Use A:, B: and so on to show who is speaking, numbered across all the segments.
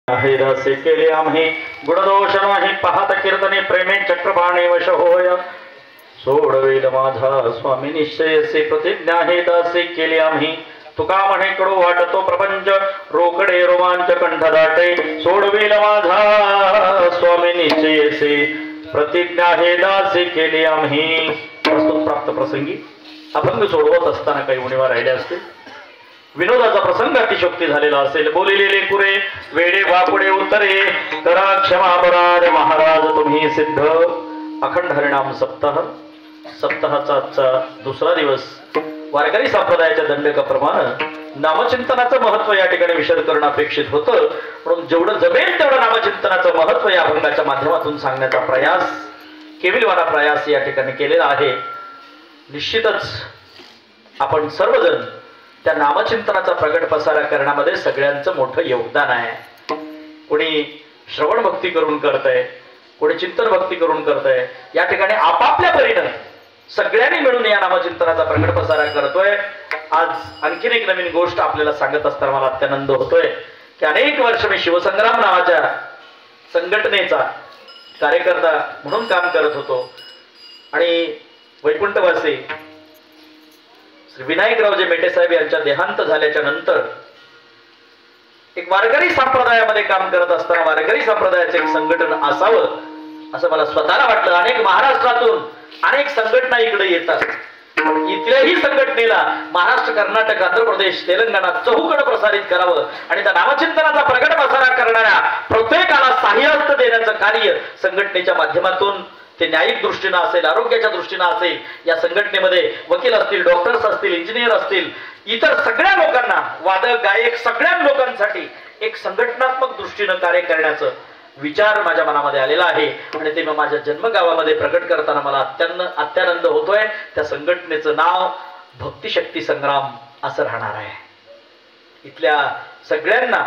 A: आहे रसे केले आम्ही गुणदोष नाही पाहत कीर्तने प्रेमे चक्रपाणी वश होय सोडवेल माझा स्वामी निश्चयसे प्रतिज्ञा हे दासे केले आम्ही तुका म्हणे कडू वाटतो प्रपंच रोकडे रोमांच कंठ दाटे सोडवेल माझा स्वामी निश्चयसे प्रतिज्ञा हे दासे केले आम्ही। प्रस्तुत प्राप्त प्रसंगी अभंग सोडवत असताना काही उणीवा राहिल्या असतील, विनोदाचा प्रसंग अतिशोक्ती झालेला असेल, बोलिलेले कुरे वेडे वाकुडे उत्तरे करा क्षमा अपराध महाराज तुम्ही सिद्ध। अखंड हरिनाम सप्ताह, सप्ताहाचा आजचा दुसरा दिवस। वारकरी संप्रदायाच्या दंडकाप्रमाणे नामचिंतनाचं महत्व या ठिकाणी विशद करणं अपेक्षित होतं, म्हणून जेवढं जमेल तेवढं नामचिंतनाचं महत्व या अभंगाच्या माध्यमातून सांगण्याचा प्रयास, केविलवाना प्रयास या ठिकाणी केलेला आहे। निश्चितच आपण सर्वजण त्या नामचिंतनाचा प्रगट पसारा करण्यामध्ये सगळ्यांचं मोठं योगदान आहे। कोणी श्रवण भक्ती करून करतंय, कोणी चिंतन भक्ती करून करतंय, या ठिकाणी आपापल्या परीनं सगळ्यांनी मिळून या नामचिंतनाचा प्रगट पसारा करतोय। आज आणखीन एक नवीन गोष्ट आपल्याला सांगत असताना मला अत्यानंद होतोय की अनेक वर्ष मी शिवसंग्राम नावाच्या संघटनेचा कार्यकर्ता म्हणून काम करत होतो आणि वैकुंठवासी श्री विनायकरावजी मेटे साहेब यांच्या देहांत झाल्याच्या नंतर एक वारकरी संप्रदायामध्ये काम करत असताना वारकरी संप्रदायाचे एक संघटन असावं असं मला स्वतःला वाटलं। अनेक महाराष्ट्रातून अनेक संघटना इकडे येतात, इथल्याही संघटनेला महाराष्ट्र, कर्नाटक, आंध्र प्रदेश, तेलंगणा चहूकडे प्रसारित करावं आणि त्या नामचिंतनाचा प्रगट पसारा करणाऱ्या प्रत्येकाला सहाय्यहस्त देण्याचं कार्य संघटनेच्या माध्यमातून, ते न्यायिक दृष्टीने असेल, आरोग्याच्या दृष्टीने असेल, या संघटनेमध्ये वकील असतील, डॉक्टर्स असतील, इंजिनियर असतील, इतर सगळ्या लोकांना, वादक गायक सगळ्या लोकांसाठी एक संघटनात्मक दृष्टीने कार्य करण्याचं विचार माझ्या मनामध्ये आलेला आहे आणि ते मी माझ्या जन्मगावामध्ये प्रकट करताना मला अत्यानंद होतोय। त्या संघटनेचं नाव भक्तिशक्ती संग्राम असं राहणार आहे। इथल्या सगळ्यांना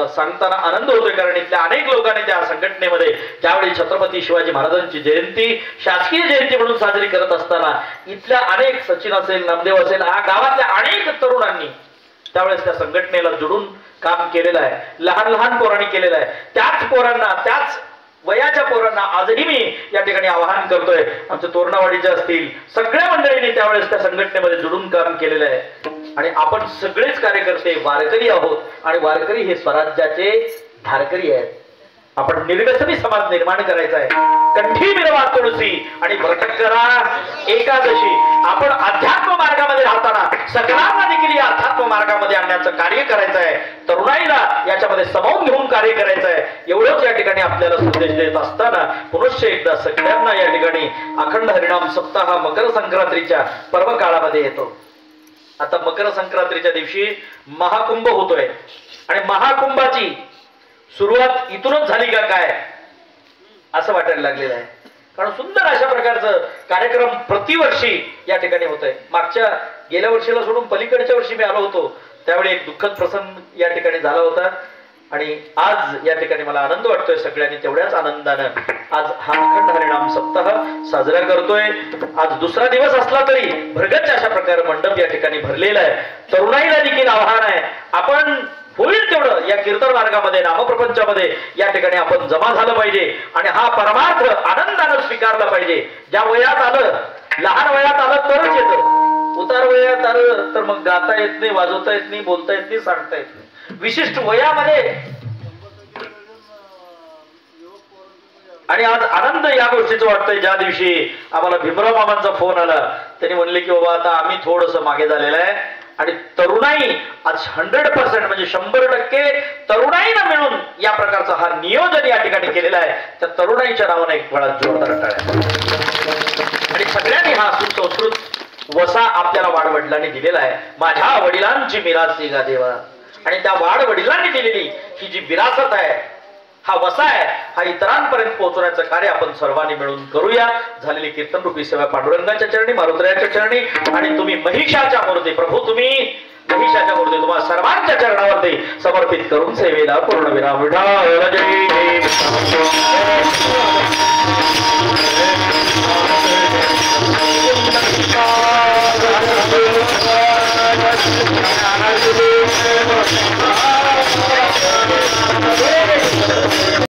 A: सांगताना आनंद होतोय, कारण इथल्या अनेक लोकांनी त्या संघटनेमध्ये ज्यावेळी छत्रपती शिवाजी महाराजांची जयंती शासकीय जयंती म्हणून साजरी करत असताना इथल्या अनेक, सचिन असेल, नामदेव असेल, गावातल्या अनेक तरुणांनी त्यावेळेस त्या संघटनेला जोडून काम केलेलं आहे। लहान लहान पोरांनी केलेलं आहे। त्याच पोरांना, त्याच वयाच्या पोरांना आजही मी या ठिकाणी आवाहन करतोय, आमच्या तोरणावाडीचे असतील सगळ्या मंडळींनी त्यावेळेस त्या संघटनेमध्ये जोडून काम केलेलं आहे आणि आपण सगळेच कार्यकर्ते वारकरी आहोत आणि वारकरी हे स्वराज्याचे धारकरी आहेत। आपण निर्व्यसनी समाज निर्माण करायचा आहे। कंठी मिरवा तुळशी आणि व्रत करा एकादशी। आपण अध्यात्म मार्गामध्ये राहताना सगळ्यांना देखील या अध्यात्म मार्गामध्ये आणण्याचं कार्य करायचं आहे। तरुणाईला याच्यामध्ये सामावून घेऊन कार्य करायचं आहे। एवढंच या ठिकाणी आपल्याला संदेश देत असताना पुनश्च एकदा सगळ्यांना या ठिकाणी अखंड हरिनाम सप्ताह मकर संक्रांतीच्या पर्व काळामध्ये येतो। आता मकर संक्रांतीच्या दिवशी महाकुंभ होतोय आणि महाकुंभाची सुरुवात इथूनच झाली का काय असं वाटायला लागलेलं आहे, कारण सुंदर अशा प्रकारचं कार्यक्रम प्रतिवर्षी या ठिकाणी होतंय। गेल्या वर्षीला सोडून पलीकडच्या वर्षी मी आलो होतो, त्यावेळी एक दुःखद प्रसंग या ठिकाणी झाला होता आणि आज या ठिकाणी मला आनंद वाटतोय। सगळ्यांनी तेवढ्याच आनंदानं आज हा अखंड हरिनाम सप्ताह साजरा करतोय। आज दुसरा दिवस असला तरी भरगच्च अशा प्रकारे मंडप या ठिकाणी भरलेला आहे। तरुणाईला देखील आव्हान आहे, आपण होईल तेवढं या कीर्तन मार्गामध्ये, नामप्रपंचामध्ये या ठिकाणी आपण जमा झालं पाहिजे आणि हा परमार्थ आनंदानं स्वीकारला पाहिजे। ज्या वयात आलं, लहान वयात आलं तरच येतं, उतार वयात आलं तर मग गाता येत नाही, वाजवता येत नाही, बोलता येत नाही, सांगता येत नाही। विशिष्ट वयामध्ये आणि आज आनंद या गोष्टीचं वाटतंय। ज्या दिवशी आम्हाला भीमराव मामांचा फोन आला, त्यांनी म्हणले की बाबा आता आम्ही थोडंसं मागे झालेलं आहे आणि तरुणाई आज 100% म्हणजे 100% तरुणाईनं मिळून या प्रकारचा हा नियोजन या ठिकाणी केलेला आहे। त्या तरुणाईच्या नावाने एक बळा जोरदार टाळ्या आणि सगळ्यांनी हा सुसंस्कृत वसा आपल्याला वाडवडिलांनी दिलेला आहे। माझ्या वडिलांची मिरासी गा देवा, आणि त्या वाडवडिलांनी दिलेली ही जी विरासत आहे, हा वसा आहे, हा इतरांपर्यंत पोहोचवण्याचं कार्य आपण सर्वांनी मिळून करूया। झालेली कीर्तन रूपी सेवा पांडुरंगाच्या चरणी, मारुतरायाच्या चरणी आणि तुम्ही महिषाच्या मूर्ती, प्रभू तुम्ही महिषाच्या मूर्ती तुम्हा सर्वांच्या चरणावरती समर्पित करून सेवेला पूर्ण विराम। विठाल जय